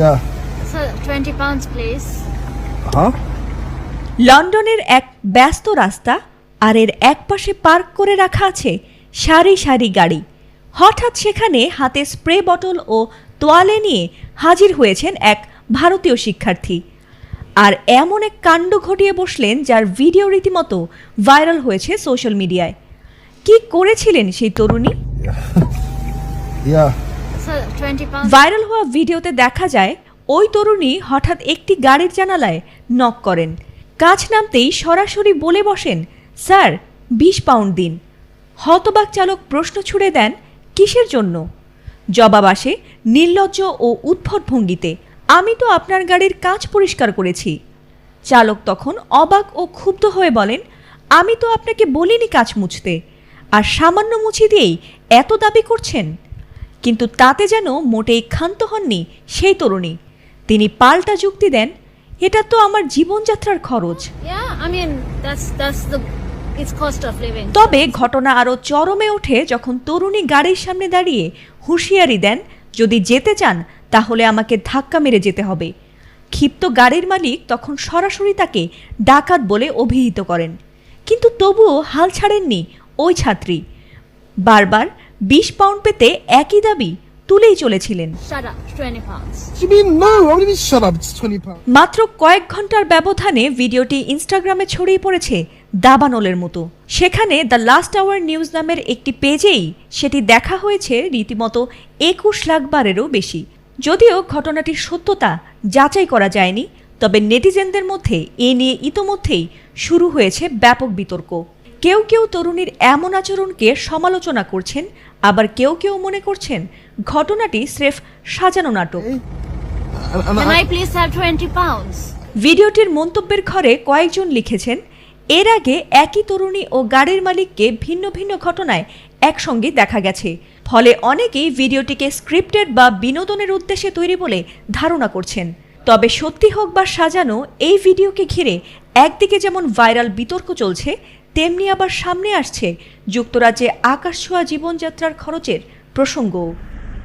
Yeah. So 20 pounds, please. Huh? লন্ডনের এক ব্যস্ত রাস্তা আর এর একপাশে পার্ক করে রাখা আছে সারি সারি গাড়ি। হঠাৎ সেখানে হাতে স্প্রে বটল ও তোয়ালে নিয়ে হাজির হয়েছেন এক ভারতীয় শিক্ষার্থী, আর এমন এক কাণ্ড ঘটিয়ে বসলেন যার ভিডিও রীতিমতো ভাইরাল হয়েছে সোশ্যাল মিডিয়ায়। কি করেছিলেন সেই তরুণী? Yeah. So 20 pounds. ভাইরাল হওয়া ভিডিওতে দেখা যায় ওই তরুণী হঠাৎ একটি গাড়ির জানালায় নক করেন। কাজ নামতেই সরাসরি বলে বসেন, স্যার 20 পাউন্ড দিন। হতবাক চালক প্রশ্ন ছুড়ে দেন, কিসের জন্য? জবাব আসে নির্লজ্জ ও উদ্ভট ভঙ্গিতে, আমি তো আপনার গাড়ির কাঁচ পরিষ্কার করেছি। চালক তখন অবাক ও ক্ষুব্ধ হয়ে বলেন, আমি তো আপনাকে বলিনি কাঁচ মুছতে, আর সামান্য মুছি দিয়েই এত দাবি করছেন। কিন্তু তাতে যেন মোটেই ক্ষান্ত হননি সেই তরুণী। তিনি পাল্টা যুক্তি দেন, এটা তো আমার জীবনযাত্রার খরচ। Yeah, I mean it's cost of living. তবে ঘটনা আরও চরমে ওঠে যখন তরুণী গাড়ির সামনে দাঁড়িয়ে হুঁশিয়ারি দেন, যদি যেতে চান তাহলে আমাকে ধাক্কা মেরে যেতে হবে। ক্ষিপ্ত গাড়ির মালিক তখন সরাসরি তাকে ডাকাত বলে অভিহিত করেন, কিন্তু তবুও হাল ছাড়েননি ওই ছাত্রী। বারবার 20 পাউন্ড পেতে একই দাবি তুলেই চলেছিলেন। Shut up, 20 pounds. What do you mean no? What do you mean shut up? It's 20 pounds. মাত্র কয়েক ঘন্টার ব্যবধানে ভিডিওটি ইনস্টাগ্রামে ছড়িয়ে পড়েছে দাবানলের মতো। সেখানে দ্য লাস্ট আওয়ার নিউজ নামের একটি পেজেই সেটি দেখা হয়েছে রীতিমতো 21 লাখ বারেরও বেশি। যদিও ঘটনাটির সত্যতা যাচাই করা যায়নি, তবে নেটিজেনদের মধ্যে এ নিয়ে ইতোমধ্যেই শুরু হয়েছে ব্যাপক বিতর্ক। কেউ কেউ তরুণীর এমন আচরণকে সমালোচনা করছেন, আবার কেউ কেউ মনে করছেন ঘটনাটি স্রেফ সাজানো নাটক। Can I please have 20 pounds? ভিডিওটির মন্তব্যের ঘরে কয়েকজন লিখেছেন, এর আগে একই তরুণী ও গাড়ির মালিককে ভিন্ন ভিন্ন ঘটনায় একসঙ্গে দেখা গেছে। ফলে অনেকেই ভিডিওটিকে স্ক্রিপ্টেড বা বিনোদনের উদ্দেশ্যে তৈরি বলে ধারণা করছেন। তবে সত্যি হোক বা সাজানো, এই ভিডিওকে ঘিরে একদিকে যেমন ভাইরাল বিতর্ক চলছে, তেমনি আবার সামনে আসছে যুক্তরাজ্যে আকাশছোঁয়া জীবনযাত্রার খরচের প্রসঙ্গও।